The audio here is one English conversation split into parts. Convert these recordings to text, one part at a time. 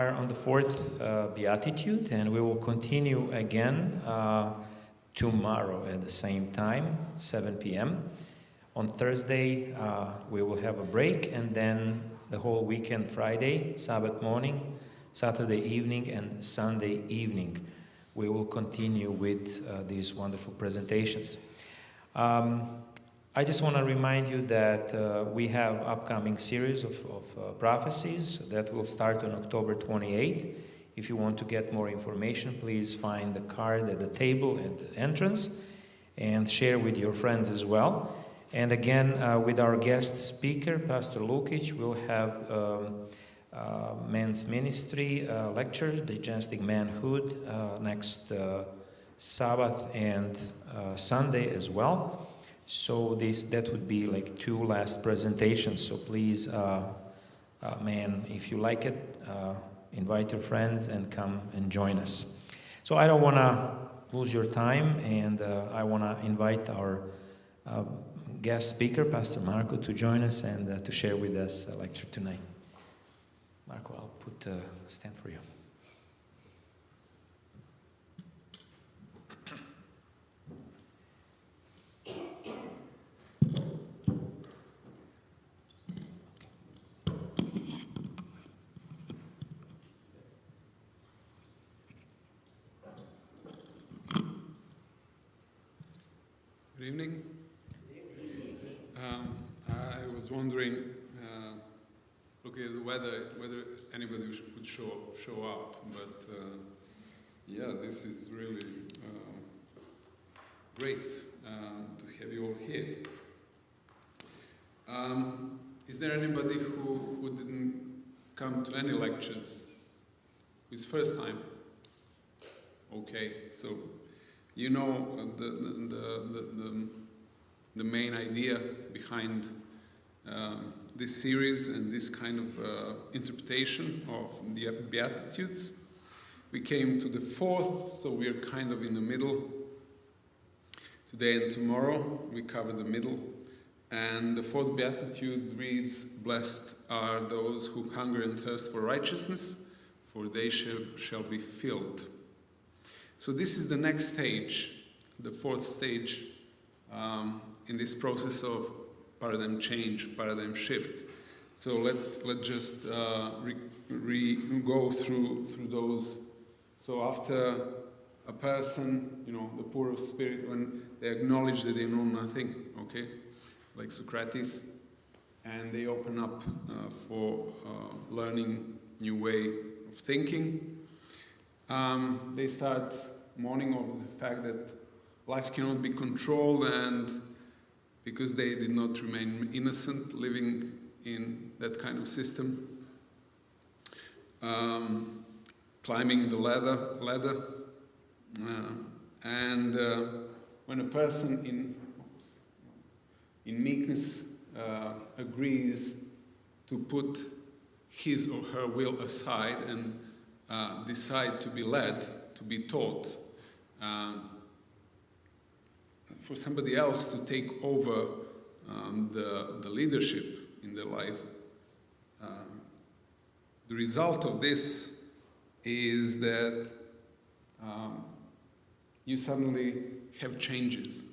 On the fourth Beatitude, and we will continue again tomorrow at the same time, 7 p.m. On Thursday, we will have a break, and then the whole weekend, Friday, Sabbath morning, Saturday evening, and Sunday evening, we will continue with these wonderful presentations. I just want to remind you that we have upcoming series of prophecies that will start on October 28th. If you want to get more information, please find the card at the table at the entrance and share with your friends as well. And again, with our guest speaker, Pastor Lukic, we'll have men's ministry lecture, Digesting Manhood, next Sabbath and Sunday as well. So that would be like two last presentations. So please, if you like it, invite your friends and come and join us. So I don't want to lose your time, and I want to invite our guest speaker, Pastor Marco, to join us and to share with us a lecture tonight. Marco, I'll put a stand for you. Good evening. I was wondering, looking at the weather, whether anybody would show up. But yeah, this is really great to have you all here. Is there anybody who didn't come to any lectures? It's first time? Okay, so you know the main idea behind this series and this kind of interpretation of the Beatitudes. We came to the fourth, so we're kind of in the middle. Today and tomorrow we cover the middle. And the fourth Beatitude reads, "Blessed are those who hunger and thirst for righteousness, for they shall be filled." So this is the next stage, the fourth stage in this process of paradigm change, paradigm shift. So let's just go through those. So after a person, the poor of spirit, when they acknowledge that they know nothing, okay, like Socrates, and they open up for learning new way of thinking. They start mourning over the fact that life cannot be controlled, and because they did not remain innocent living in that kind of system. Climbing the ladder. And when a person in meekness agrees to put his or her will aside and decide to be led, to be taught, for somebody else to take over the leadership in their life. The result of this is that you suddenly have changes.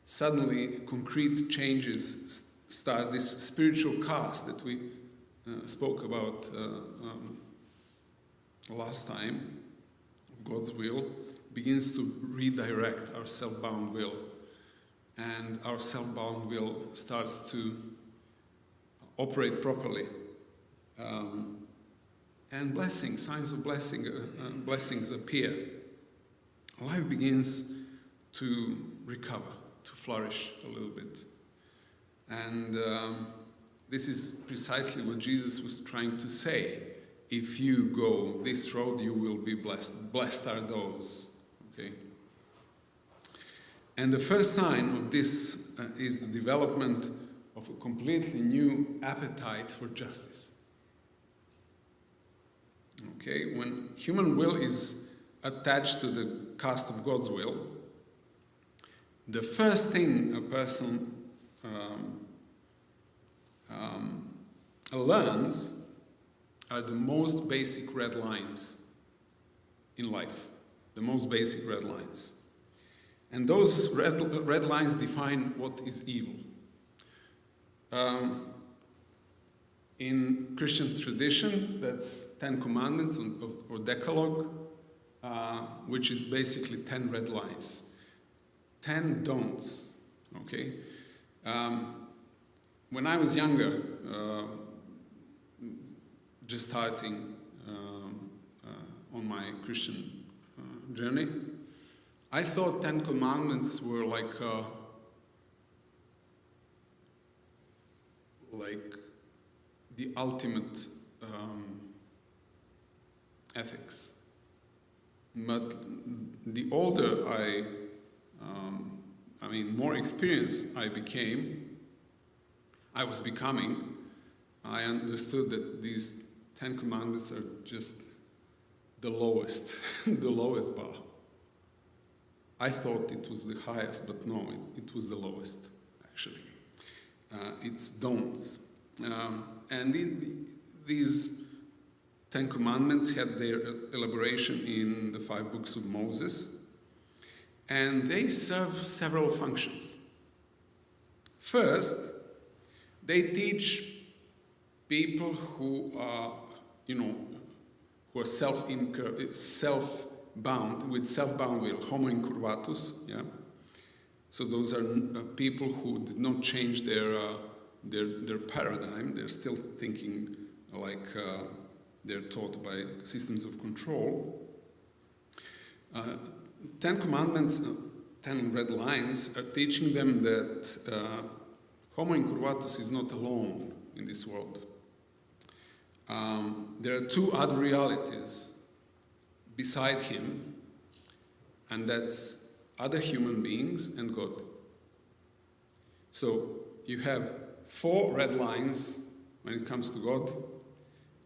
Suddenly concrete changes start. This spiritual cast that we spoke about last time, of God's will, begins to redirect our self-bound will. And our self-bound will starts to operate properly. And blessings, signs of blessings appear. Life begins to recover, to flourish a little bit. And this is precisely what Jesus was trying to say. If you go this road, you will be blessed. Blessed are those. Okay. And the first sign of this is the development of a completely new appetite for justice. Okay, when human will is attached to the cast of God's will, the first thing a person learns are the most basic red lines in life. The most basic red lines. And those red lines define what is evil. In Christian tradition, that's 10 commandments or Decalogue, which is basically 10 red lines. 10 don'ts, okay? When I was younger, just starting on my Christian journey, I thought 10 commandments were like the ultimate ethics. But the older more experienced I was becoming, I understood that these 10 commandments are just the lowest, the lowest bar. I thought it was the highest, but no, it was the lowest, actually. It's don'ts. And these 10 commandments had their elaboration in the 5 books of Moses, and they serve several functions. First, they teach people who are, who are self-bound will, homo incurvatus, yeah. So those are people who did not change their paradigm. They're still thinking like they're taught by systems of control. 10 commandments, 10 red lines are teaching them that homo incurvatus is not alone in this world. There are 2 other realities beside him, and that's other human beings and God. So you have 4 red lines when it comes to God,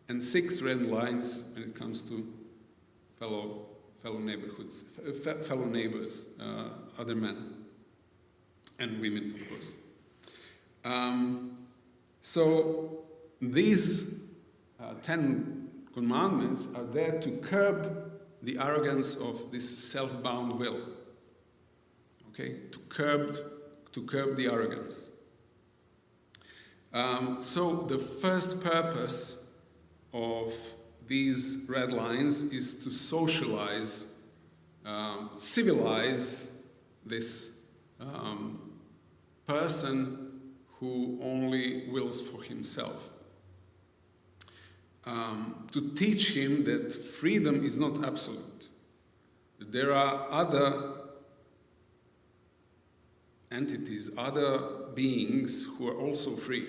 and 6 red lines when it comes to fellow neighbors, other men and women, of course. So these 10 commandments are there to curb the arrogance of this self-bound will. Okay, to curb the arrogance. So the first purpose of these red lines is to socialize, civilize this person who only wills for himself. To teach him that freedom is not absolute. That there are other entities, other beings who are also free.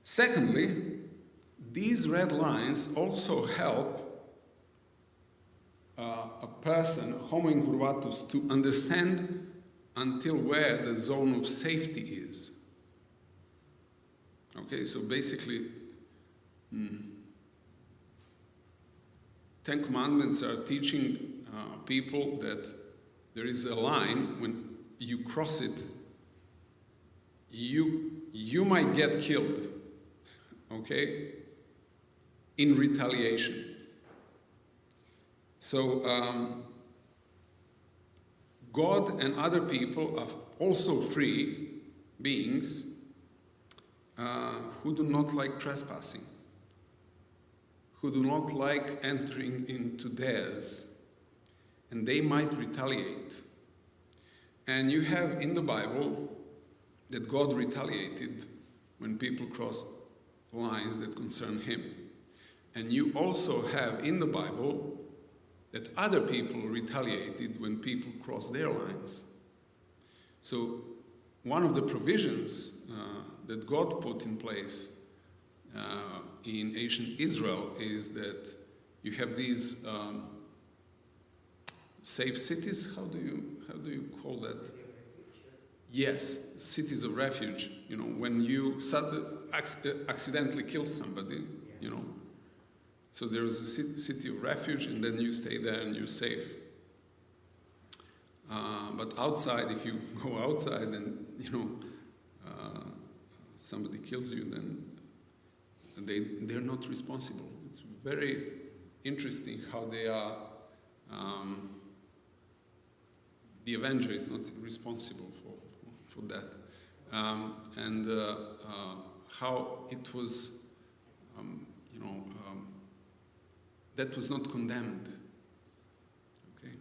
Secondly, these red lines also help a person, homo incurvatus, to understand until where the zone of safety is. Okay, so basically, 10 commandments are teaching people that there is a line, when you cross it, you might get killed, okay, in retaliation. So God and other people are also free beings who do not like trespassing, who do not like entering into theirs, and they might retaliate. And you have in the Bible that God retaliated when people crossed lines that concern him. And you also have in the Bible that other people retaliated when people crossed their lines. So one of the provisions that God put in place in ancient Israel is that you have these safe cities. How do you call that? Yes, cities of refuge. You know, when you accidentally kill somebody, you know. So there is a city of refuge, and then you stay there and you're safe. But outside, if you go outside, and somebody kills you, then they're not responsible. It's very interesting how they are. The avenger is not responsible for death, and how it was, that was not condemned. Okay,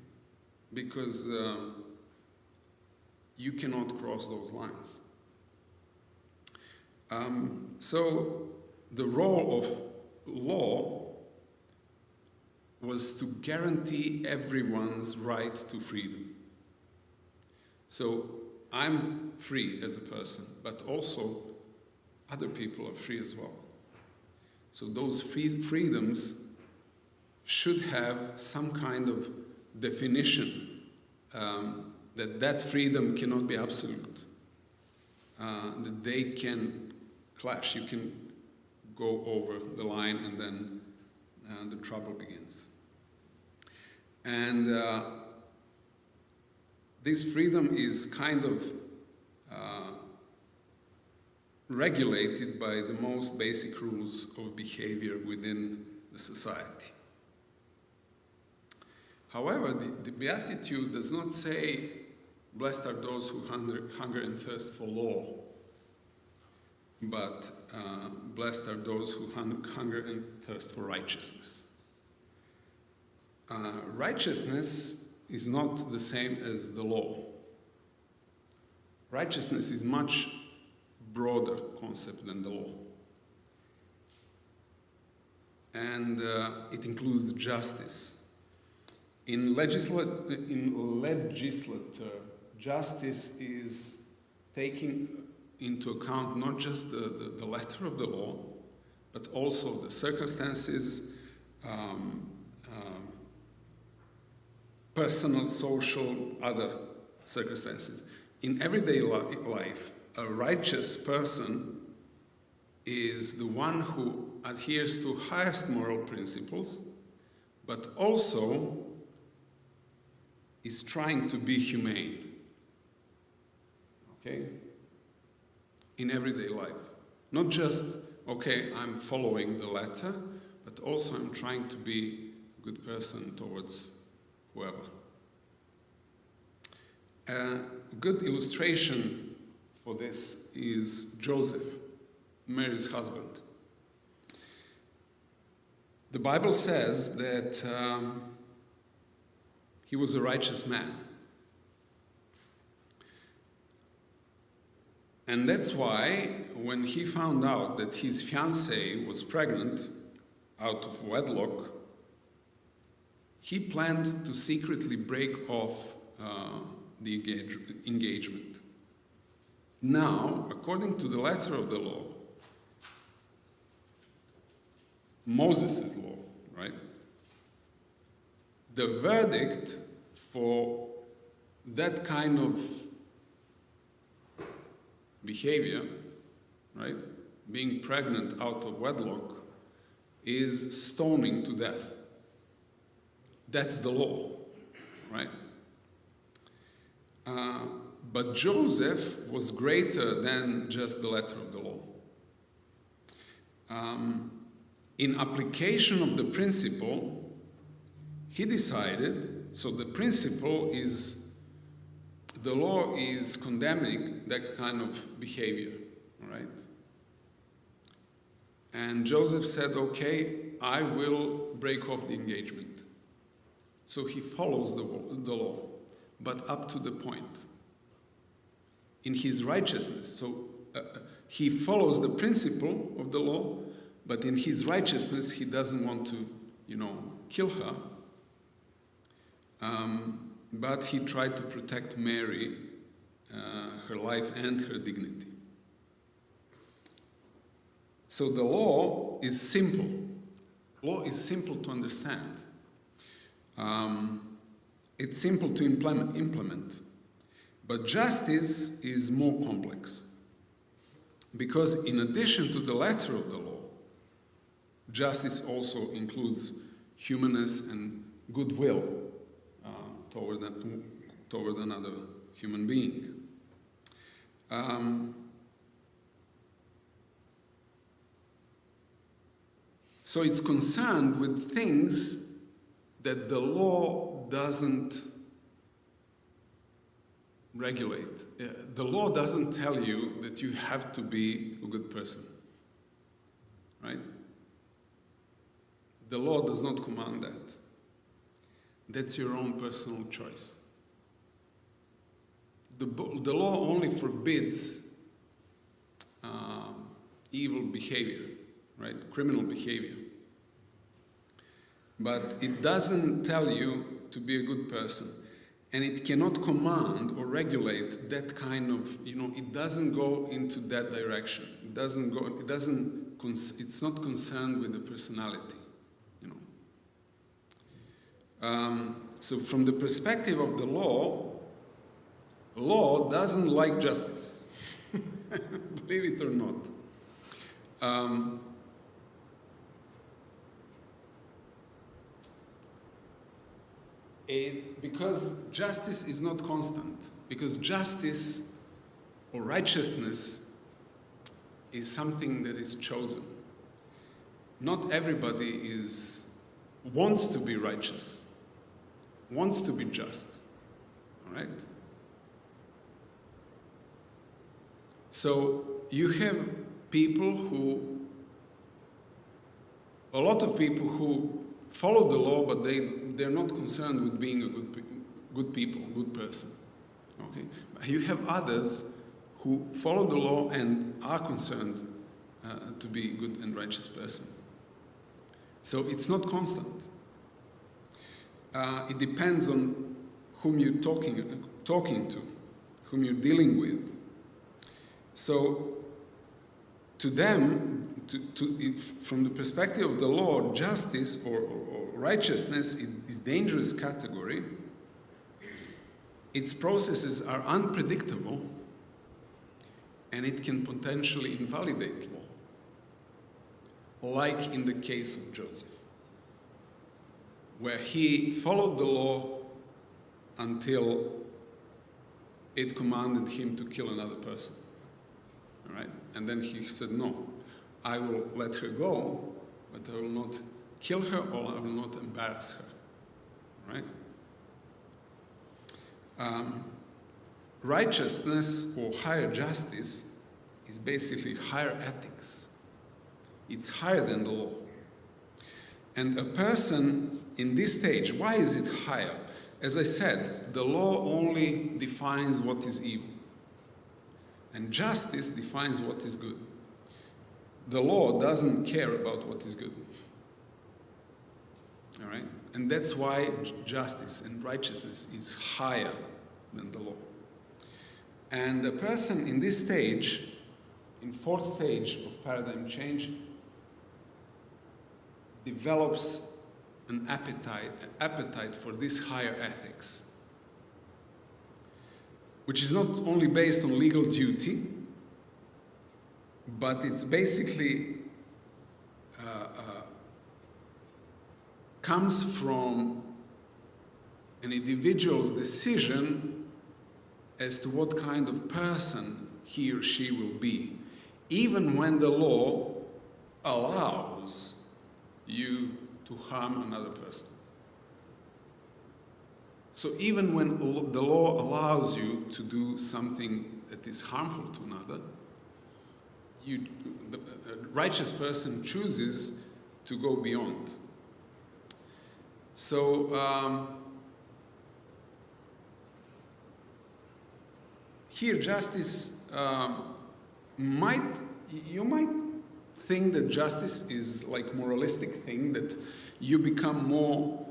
because you cannot cross those lines. So the role of law was to guarantee everyone's right to freedom. So I'm free as a person, but also other people are free as well. So those freedoms should have some kind of definition, that freedom cannot be absolute, that they can clash. You can go over the line, and then the trouble begins. And this freedom is kind of regulated by the most basic rules of behavior within the society. However, the Beatitude does not say, blessed are those who hunger and thirst for law, but blessed are those who hunger and thirst for righteousness. Righteousness is not the same as the law. Righteousness is much broader concept than the law. And it includes justice. In legislature, justice is taking into account not just the letter of the law, but also the circumstances, personal, social, other circumstances. In everyday life, a righteous person is the one who adheres to highest moral principles, but also is trying to be humane. Okay? In everyday life. Not just, okay, I'm following the letter, but also I'm trying to be a good person towards whoever. A good illustration for this is Joseph, Mary's husband. The Bible says that he was a righteous man. And that's why when he found out that his fiancée was pregnant out of wedlock, he planned to secretly break off the engagement. Now, according to the letter of the law, Moses' law, right? The verdict for that kind of behavior, right, being pregnant out of wedlock, is stoning to death. That's the law, right? But Joseph was greater than just the letter of the law. In application of the principle, he decided, so the principle is, the law is condemning that kind of behavior, right? And Joseph said, okay, I will break off the engagement. So he follows the law, but up to the point. In his righteousness, so he follows the principle of the law, but in his righteousness, he doesn't want to, kill her. But he tried to protect Mary, her life and her dignity. So the law is simple. Law is simple to understand. It's simple to implement. But justice is more complex. Because in addition to the letter of the law, justice also includes humanness and goodwill toward another human being. So it's concerned with things that the law doesn't regulate. The law doesn't tell you that you have to be a good person, right? The law does not command that. That's your own personal choice. The law only forbids evil behavior, right? Criminal behavior. But it doesn't tell you to be a good person. And it cannot command or regulate that kind of, it doesn't go into that direction. It's not concerned with the personality, So from the perspective of the law doesn't like justice. Believe it or not. Because justice is not constant. Because justice or righteousness is something that is chosen. Not everybody wants to be righteous, wants to be just. All right? So you have a lot of people who follow the law, but they're not concerned with being a good person. Okay? But you have others who follow the law and are concerned to be a good and righteous person. So it's not constant. It depends on whom you're talking to, whom you're dealing with. So to them, from the perspective of the law, justice or righteousness is a dangerous category. Its processes are unpredictable, and it can potentially invalidate law, like in the case of Joseph, where he followed the law until it commanded him to kill another person. All right? And then he said, no, I will let her go, but I will not kill her or I will not embarrass her. Right? Righteousness or higher justice is basically higher ethics. It's higher than the law. And a person in this stage, why is it higher? As I said, the law only defines what is evil. And justice defines what is good. The law doesn't care about what is good. All right? And that's why justice and righteousness is higher than the law. And a person in this stage, in fourth stage of paradigm change, develops an appetite for this higher ethics, which is not only based on legal duty, but it's basically comes from an individual's decision as to what kind of person he or she will be, even when the law allows you to harm another person. So even when the law allows you to do something that is harmful to another, the righteous person chooses to go beyond. So here justice you might think that justice is like moralistic thing, that you become more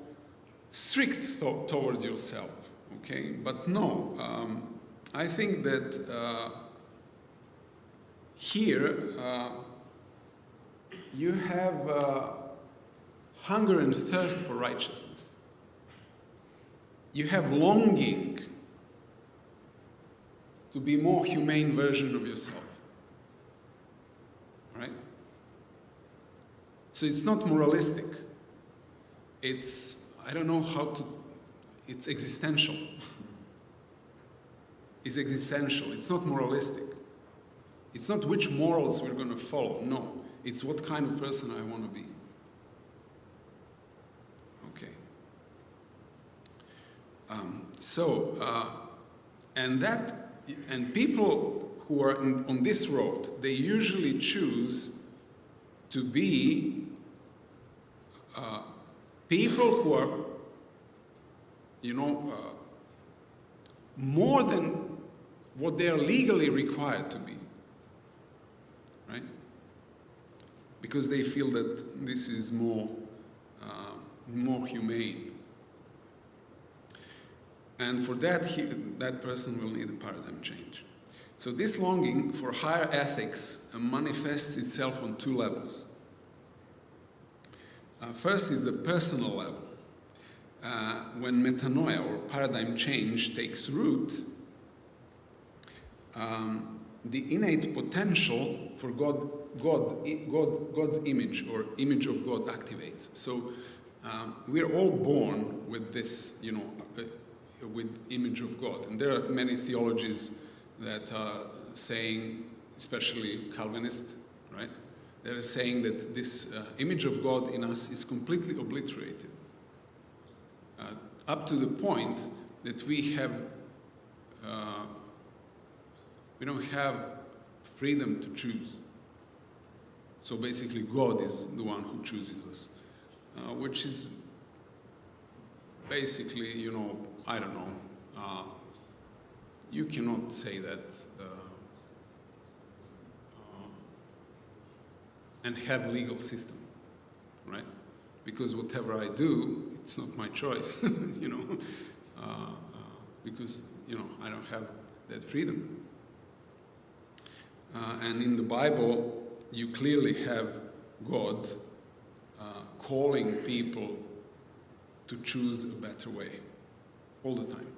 strict towards yourself, okay? But no, I think that here you have hunger and thirst for righteousness. You have longing to be a more humane version of yourself, right? So it's not moralistic. It's, I don't know how to, it's existential. It's existential. It's not moralistic. It's not which morals we're going to follow. No. It's what kind of person I want to be. And people who are on this road, they usually choose to be people who are, more than what they are legally required to be, right? Because they feel that this is more humane. And for that, that person will need a paradigm change. So this longing for higher ethics manifests itself on two levels. First is the personal level. When metanoia, or paradigm change, takes root, the innate potential for God's image, or image of God, activates. So we are all born with this, with image of God. And there are many theologies that are saying, especially Calvinist, right? They're saying that this image of God in us is completely obliterated, up to the point that we don't have freedom to choose. So basically, God is the one who chooses us, which is basically, I don't know. You cannot say that and have legal system, right? Because whatever I do, it's not my choice, because, I don't have that freedom. And in the Bible, you clearly have God calling people to choose a better way all the time,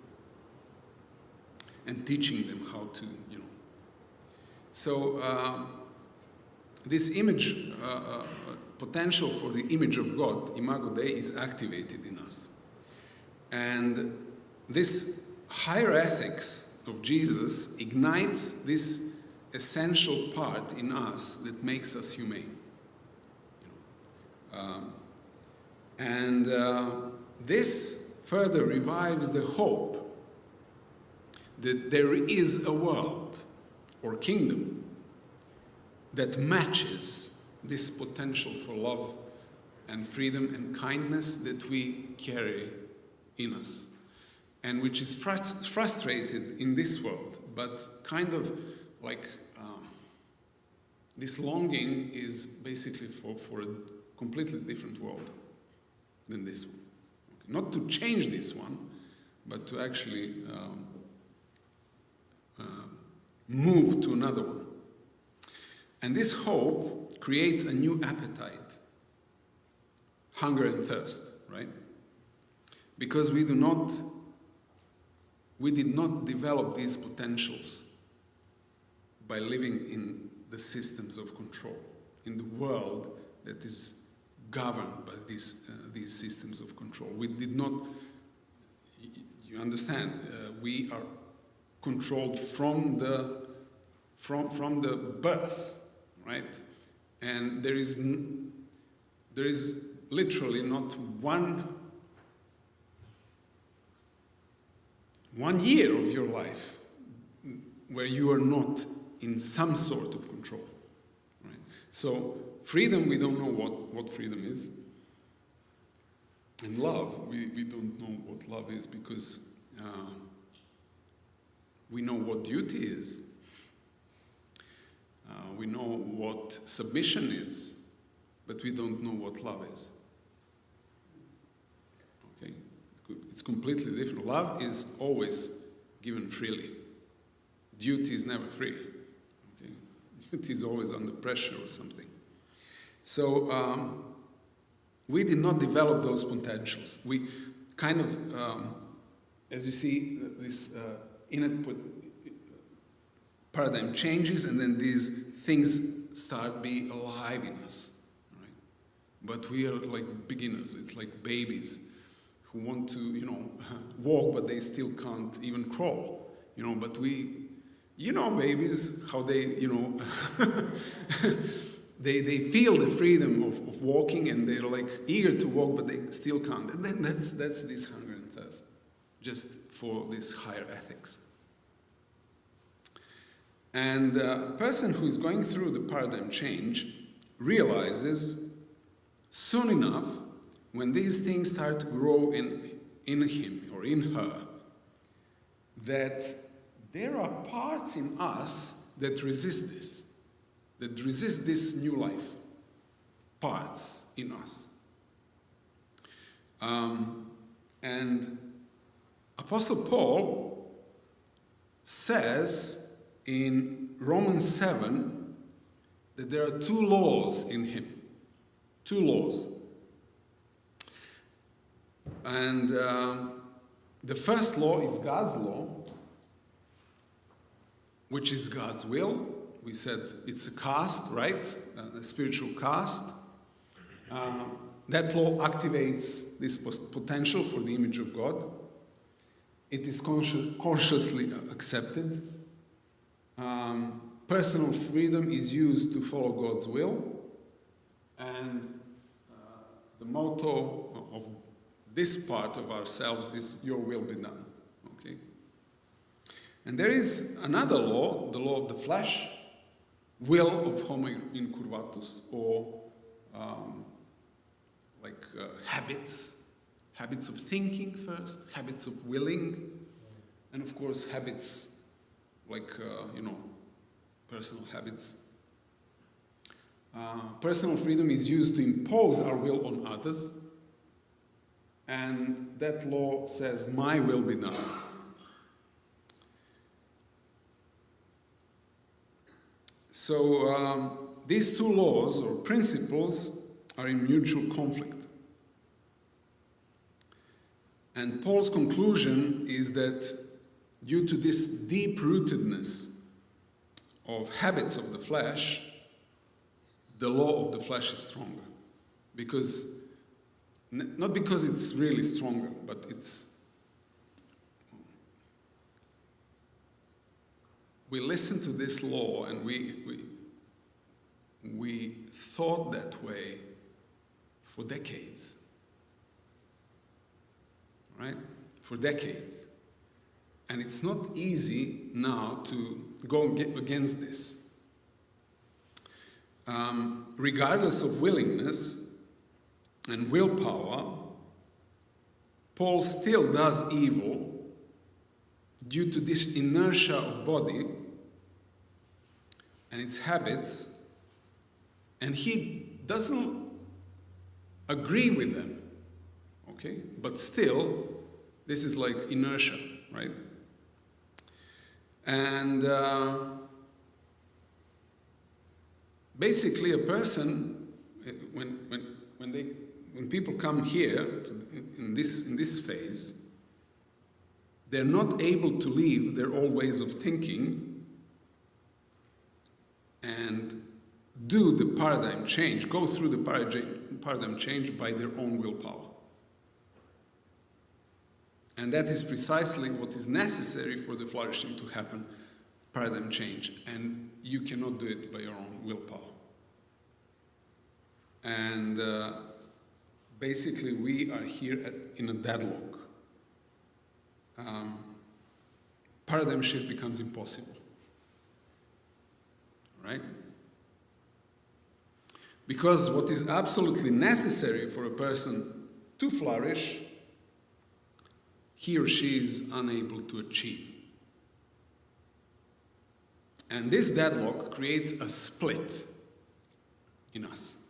and teaching them how to, So this image, potential for the image of God, Imago Dei, is activated in us. And this higher ethics of Jesus ignites this essential part in us that makes us humane. This further revives the hope that there is a world or kingdom that matches this potential for love and freedom and kindness that we carry in us, and which is frustrated in this world, but kind of like this longing is basically for a completely different world than this one. Okay. Not to change this one, but to actually move to another one. And this hope creates a new appetite, hunger and thirst, right? Because we did not develop these potentials by living in the systems of control, in the world that is governed by these systems of control. We did not, you understand, we are controlled from the birth, right? And there is literally not one year of your life where you are not in some sort of control, right? So freedom, we don't know what freedom is. And love, we don't know what love is, because we know what duty is. We know what submission is, but we don't know what love is. Okay? It's completely different. Love is always given freely. Duty is never free. Okay? Duty is always under pressure or something. So we did not develop those potentials. We kind of, as you see, this input paradigm changes, and then these things start being alive in us, right? But we are like beginners. It's like babies who want to, walk, but they still can't even crawl, But we, babies, how they, they feel the freedom of walking, and they're like eager to walk, but they still can't. And then that's this hunger and thirst. just for this higher ethics. And a person who is going through the paradigm change realizes soon enough, when these things start to grow in him or in her, that there are parts in us that resist this new life. Parts in us. And Apostle Paul says in Romans 7 that there are two laws in him. Two laws. And the first law is God's law, which is God's will. We said it's a caste, right? A spiritual caste. That law activates this potential for the image of God. It is consciously accepted. Personal freedom is used to follow God's will. And the motto of this part of ourselves is, your will be done. Okay? And there is another law, the law of the flesh, will of homo incurvatus, or habits of thinking first, habits of willing, and of course habits like, personal habits. Personal freedom is used to impose our will on others, and that law says, my will be done. So these two laws or principles are in mutual conflict. And Paul's conclusion is that due to this deep-rootedness of habits of the flesh, the law of the flesh is stronger. Because, not because it's really stronger, but we listen to this law and we thought that way for decades. Right? For decades. And it's not easy now to go against this. Regardless of willingness and willpower, Paul still does evil due to this inertia of body and its habits, and he doesn't agree with them, okay? But still, this is like inertia, right? And basically, a person, when people come here in this phase, they're not able to leave their old ways of thinking and do the paradigm change, go through the paradigm change by their own willpower. And that is precisely what is necessary for the flourishing to happen, paradigm change. And you cannot do it by your own willpower. And basically, we are here in a deadlock. Paradigm shift becomes impossible. Right? Because what is absolutely necessary for a person to flourish, he or she is unable to achieve. And this deadlock creates a split in us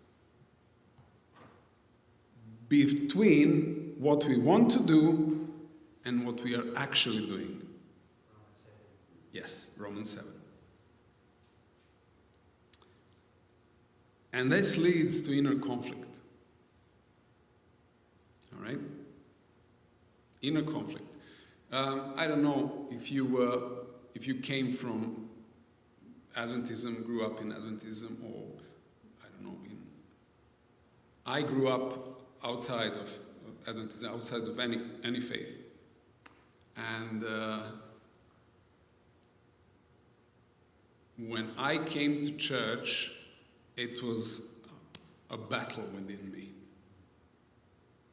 between what we want to do and what we are actually doing. Yes, Romans 7. And this leads to inner conflict. All right? Inner conflict. I don't know if you came from Adventism, grew up in Adventism, or I don't know. I grew up outside of Adventism, outside of any faith, and when I came to church, it was a battle within me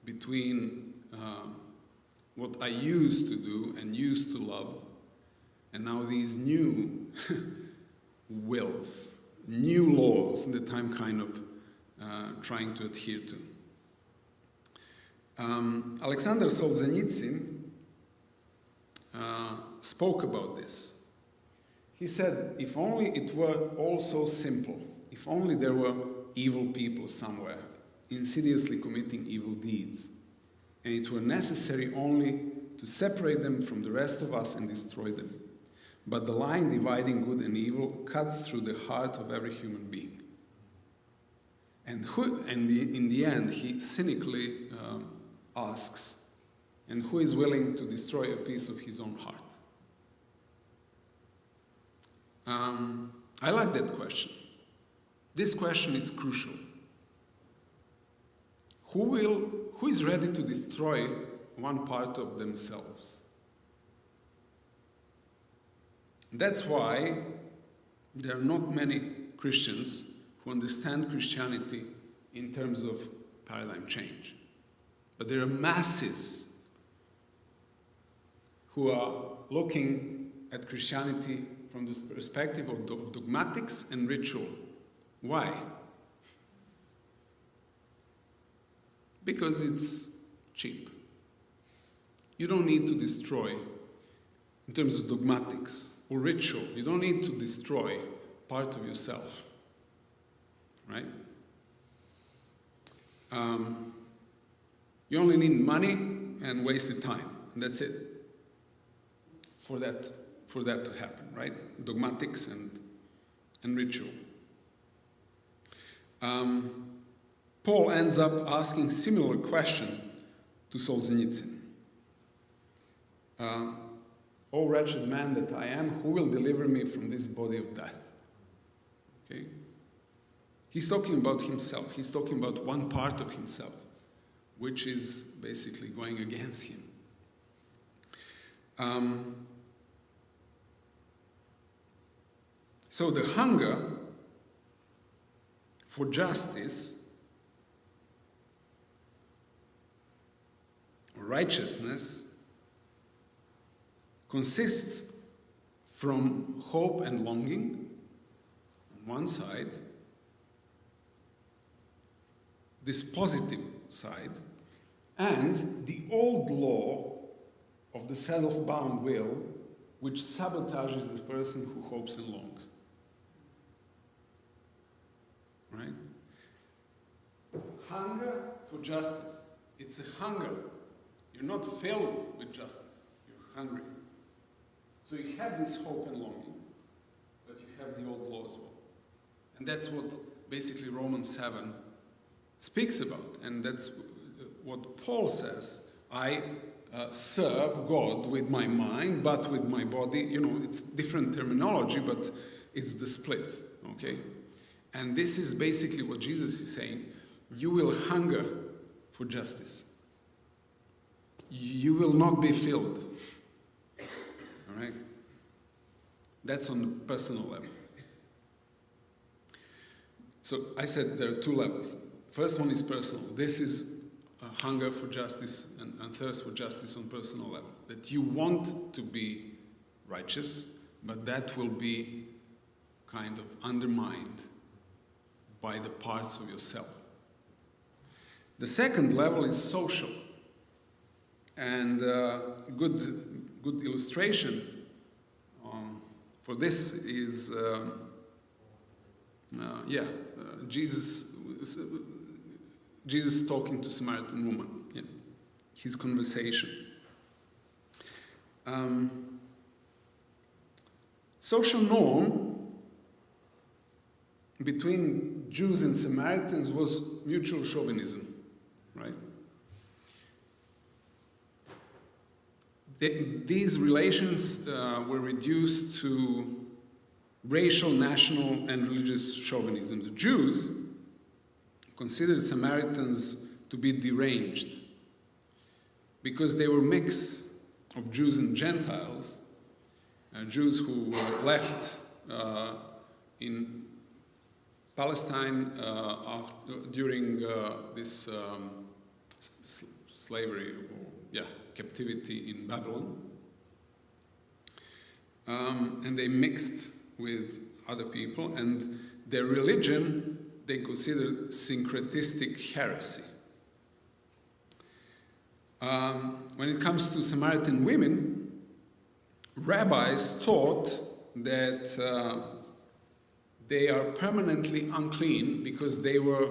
between what I used to do and used to love, and now these new wills, new laws that I'm kind of trying to adhere to. Alexander Solzhenitsyn spoke about this. He said, if only it were all so simple, if only there were evil people somewhere, insidiously committing evil deeds, and it were necessary only to separate them from the rest of us and destroy them. But the line dividing good and evil cuts through the heart of every human being. And in the end, he cynically asks, and who is willing to destroy a piece of his own heart? I like that question. This question is crucial. Who is ready to destroy one part of themselves? That's why there are not many Christians who understand Christianity in terms of paradigm change. But there are masses who are looking at Christianity from this perspective of dogmatics and ritual. Why? Because it's cheap. You don't need to destroy, in terms of dogmatics or ritual, you don't need to destroy part of yourself, right? You only need money and wasted time, and that's it. For that to happen, right? Dogmatics and ritual. Paul ends up asking similar question to Solzhenitsyn. O wretched man that I am, who will deliver me from this body of death? Okay? He's talking about himself. He's talking about one part of himself, which is basically going against him. So the hunger for justice or righteousness consists from hope and longing on one side, this positive side, and the old law of the self-bound will, which sabotages the person who hopes and longs. Right? Hunger for justice. It's a hunger. You're not filled with justice. You're hungry. So you have this hope and longing, but you have the old law as well. And that's what basically Romans 7 speaks about. And that's what Paul says. I serve God with my mind, but with my body. You know, it's different terminology, but it's the split, okay? And this is basically what Jesus is saying. You will hunger for justice. You will not be filled. All right? That's on the personal level. So I said there are two levels. First one is personal. This is a hunger for justice and thirst for justice on personal level. That you want to be righteous, but that will be kind of undermined by the parts of yourself. The second level is social. And good illustration for this is, Jesus talking to Samaritan woman, his conversation. Social norm between Jews and Samaritans was mutual chauvinism, right? These relations were reduced to racial, national, and religious chauvinism. The Jews considered Samaritans to be deranged because they were a mix of Jews and Gentiles, Jews who left in Palestine during this slavery, or captivity in Babylon. And they mixed with other people, and their religion they considered syncretistic heresy. When it comes to Samaritan women, rabbis taught that they are permanently unclean because they were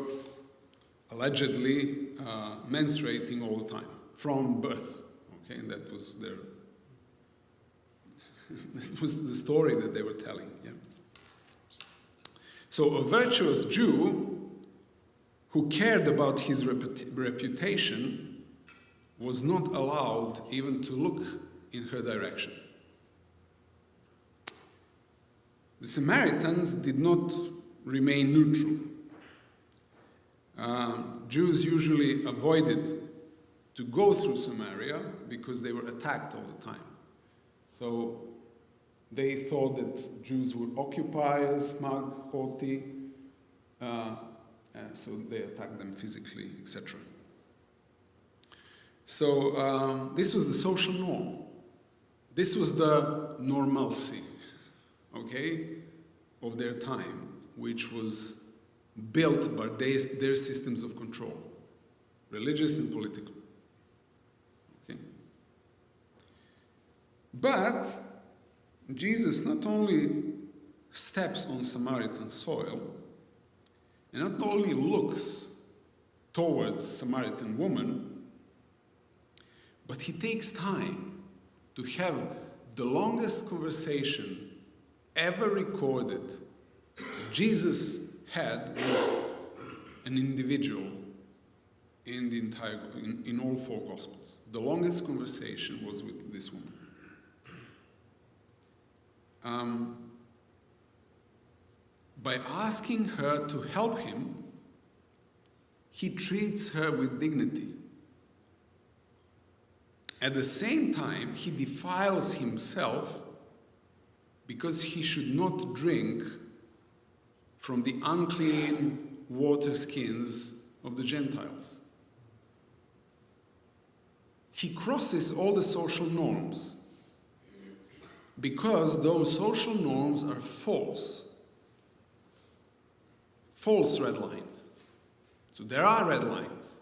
allegedly menstruating all the time from birth. Okay, and that was their that was the story that they were telling. Yeah. So a virtuous Jew who cared about his reputation was not allowed even to look in her direction. The Samaritans did not remain neutral. Jews usually avoided to go through Samaria because they were attacked all the time. So they thought that Jews were occupiers, smug, haughty, so they attacked them physically, etc. So this was the social norm. This was the normalcy, okay, of their time, which was built by their systems of control, religious and political. Okay. But Jesus not only steps on Samaritan soil, and not only looks towards Samaritan woman, but he takes time to have the longest conversation ever recorded that Jesus had with an individual in the entire in all four Gospels. The longest conversation was with this woman. By asking her to help him, he treats her with dignity. At the same time, he defiles himself because he should not drink from the unclean water skins of the Gentiles. He crosses all the social norms because those social norms are false red lines. So there are red lines.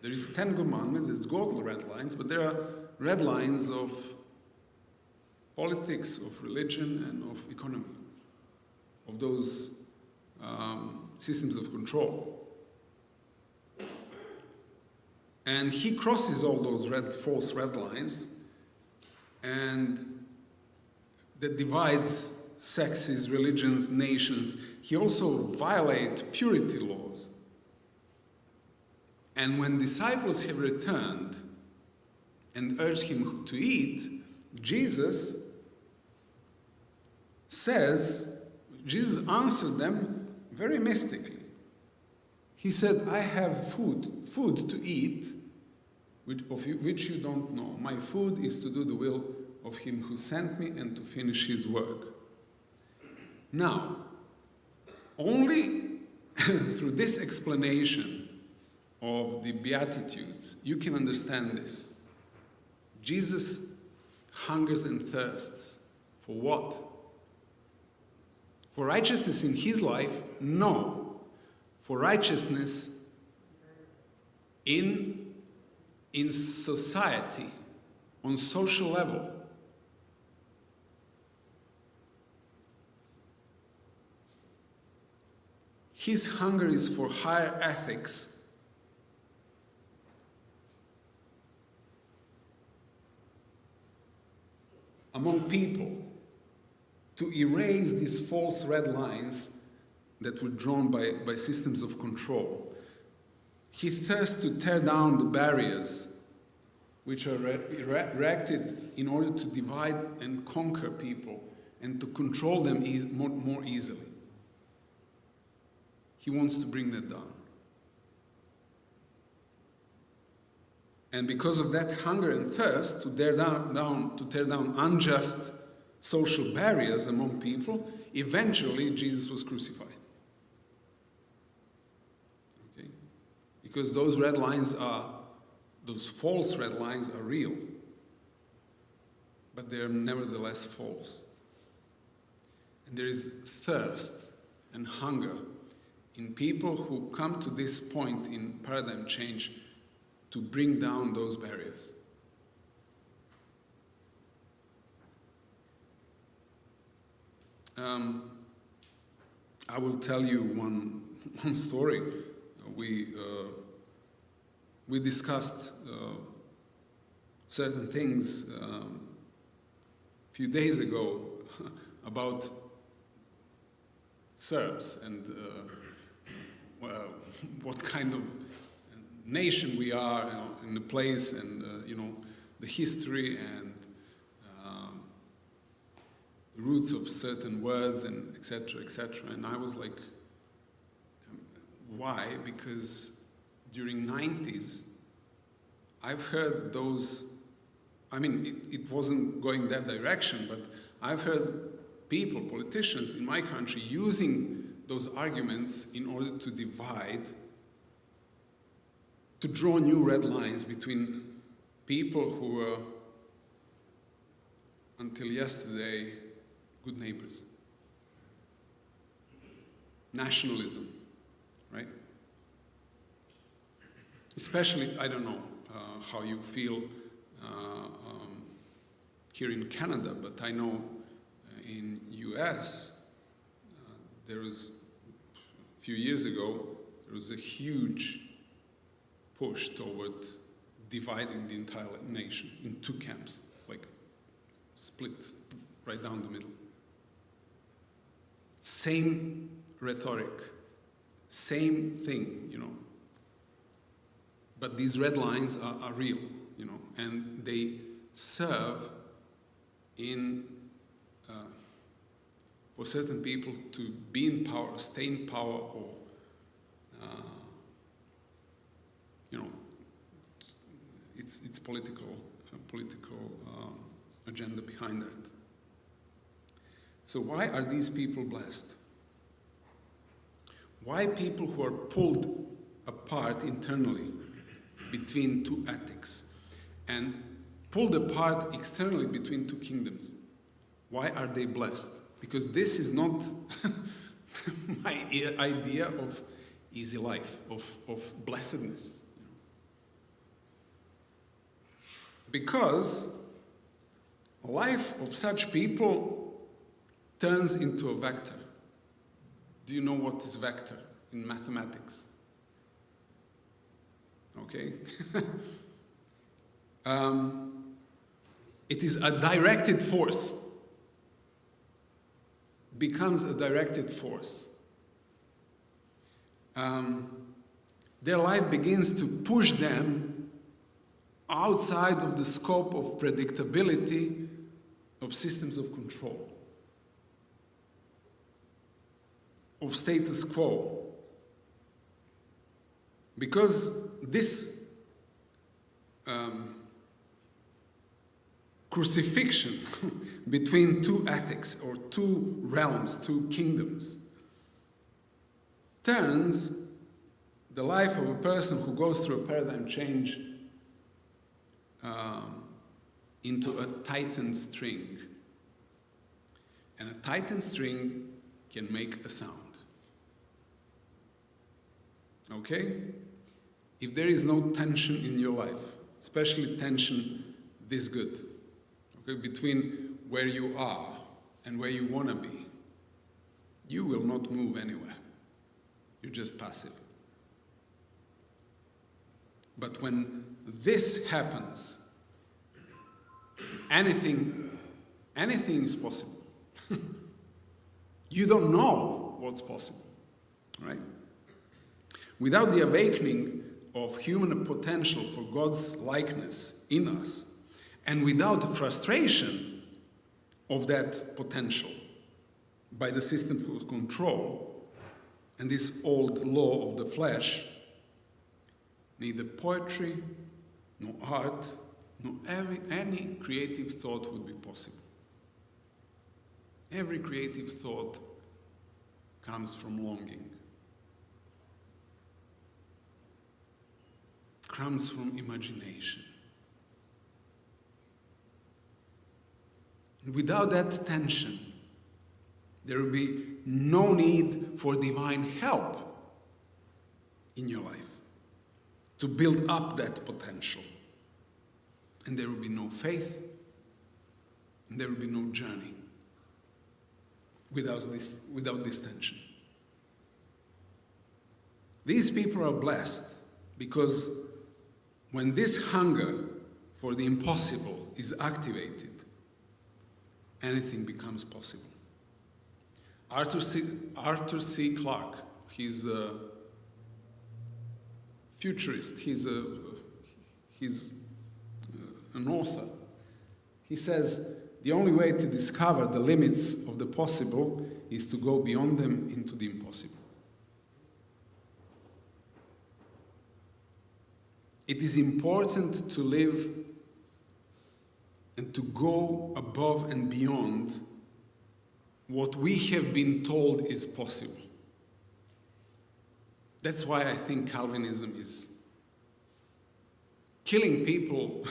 There is 10 commandments, there's godly red lines, but there are red lines of politics, of religion, and of economy, of those systems of control. And he crosses all those false red lines, and that divides sexes, religions, nations. He also violates purity laws. And when disciples have returned and urged him to eat, Jesus answered them very mystically. He said, I have food to eat, which you don't know. My food is to do the will of him who sent me and to finish his work. Now, only through this explanation of the Beatitudes, you can understand this. Jesus hungers and thirsts for what? For righteousness in his life? No. For righteousness in society, on social level. His hunger is for higher ethics among people, to erase these false red lines that were drawn by systems of control. He thirsts to tear down the barriers which are erected in order to divide and conquer people and to control them more easily. He wants to bring that down. And because of that hunger and thirst to tear down unjust social barriers among people, eventually Jesus was crucified. Okay? Because those red lines are those false red lines are real, but they are nevertheless false. And there is thirst and hunger in people who come to this point in paradigm change to bring down those barriers. I will tell you one story. We discussed certain things a few days ago about Serbs and what kind of nation we are, you know, in the place, and you know, the history and the roots of certain words, and etc., etc. And I was like, why? Because during 90s, I've heard those, I mean, it wasn't going that direction, but I've heard people, politicians in my country, using those arguments in order to divide, to draw new red lines between people who were, until yesterday, good neighbors. Nationalism, right? Especially, I don't know how you feel here in Canada, but I know in US, there was, a few years ago, there was a huge push toward dividing the entire nation in two camps, like split right down the middle. Same rhetoric, same thing, you know. But these red lines are real, you know, and they serve in for certain people to be in power, stay in power, or you know, it's political agenda behind that. So why are these people blessed? Why people who are pulled apart internally between two ethics and pulled apart externally between two kingdoms? Why are they blessed? Because this is not my idea of easy life, of blessedness. Because life of such people turns into a vector. Do you know what is vector in mathematics? Okay. It is a directed force. Becomes a directed force. Their life begins to push them outside of the scope of predictability of systems of control, of status quo. Because this crucifixion between two ethics or two realms, two kingdoms, turns the life of a person who goes through a paradigm change into a tightened string. And a tightened string can make a sound. Okay? If there is no tension in your life, especially tension this good, okay, between where you are and where you want to be, you will not move anywhere. You're just passive. But when this happens, anything is possible. You don't know what's possible, right? Without the awakening of human potential for God's likeness in us, and without the frustration of that potential by the system of control and this old law of the flesh, neither poetry, nor art, nor any creative thought would be possible. Every creative thought comes from longing. comes from imagination. Without that tension, there will be no need for divine help in your life to build up that potential. And there will be no faith, and there will be no journey without this tension. These people are blessed because when this hunger for the impossible is activated, anything becomes possible. Arthur C. Clarke, he's a futurist, he's an author. He says, the only way to discover the limits of the possible is to go beyond them into the impossible. It is important to live and to go above and beyond what we have been told is possible. That's why I think Calvinism is killing people,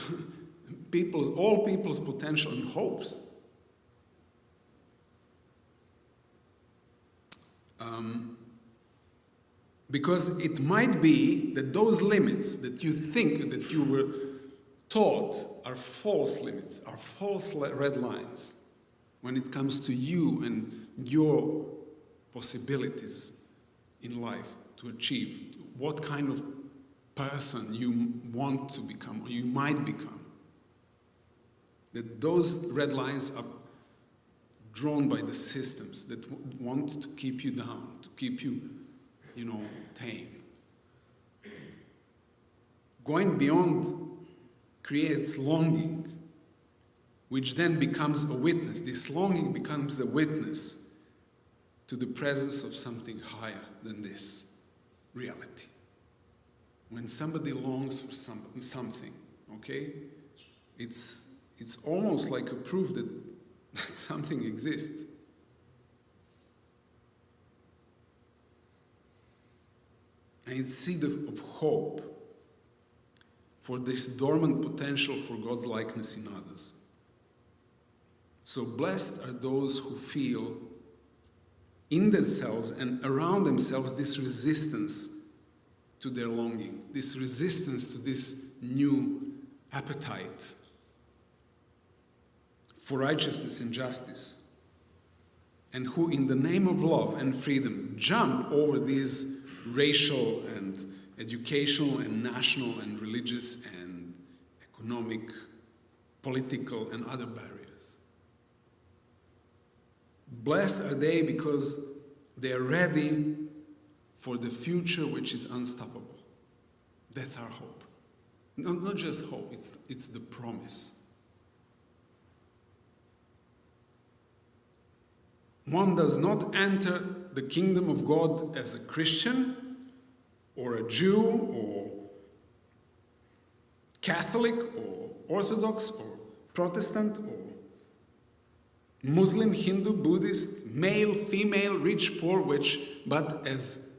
all people's potential and hopes. Because it might be that those limits that you think that you were taught are false limits, are false red lines when it comes to you and your possibilities in life to achieve what kind of person you want to become or you might become. That those red lines are drawn by the systems that want to keep you down, to keep you, tame. Going beyond creates longing, which then becomes a witness. This longing becomes a witness to the presence of something higher than this reality. When somebody longs for something, okay, it's almost like a proof that something exists. And it's seed of hope for this dormant potential for God's likeness in others. So blessed are those who feel in themselves and around themselves this resistance to their longing, this resistance to this new appetite for righteousness and justice, and who in the name of love and freedom jump over these racial and educational and national and religious and economic, political and other barriers. Blessed are they because they are ready for the future which is unstoppable. That's our hope. Not just hope, it's the promise. One does not enter the kingdom of God as a Christian or a Jew or Catholic or Orthodox or Protestant or Muslim, Hindu, Buddhist, male, female, rich, poor, but as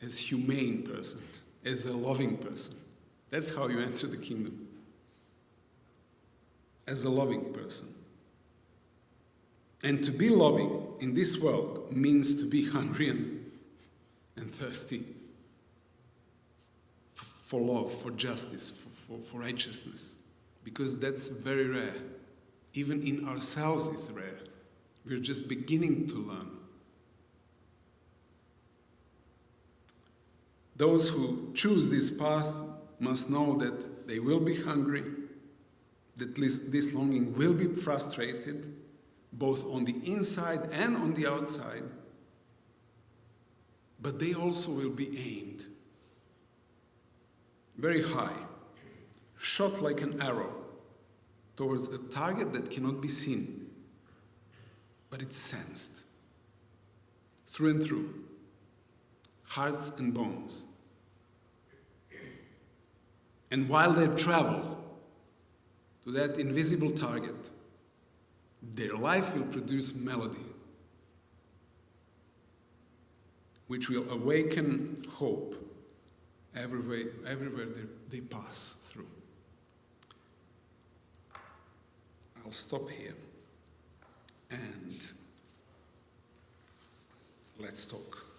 humane person, as a loving person. That's how you enter the kingdom. As a loving person. And to be loving in this world means to be hungry and thirsty for love, for justice, for righteousness. Because that's very rare. Even in ourselves it's rare. We're just beginning to learn. Those who choose this path must know that they will be hungry, that this longing will be frustrated, both on the inside and on the outside, but they also will be aimed very high, shot like an arrow towards a target that cannot be seen, but it's sensed through and through, hearts and bones. And while they travel to that invisible target, their life will produce melody, which will awaken hope everywhere they pass through. I'll stop here and let's talk.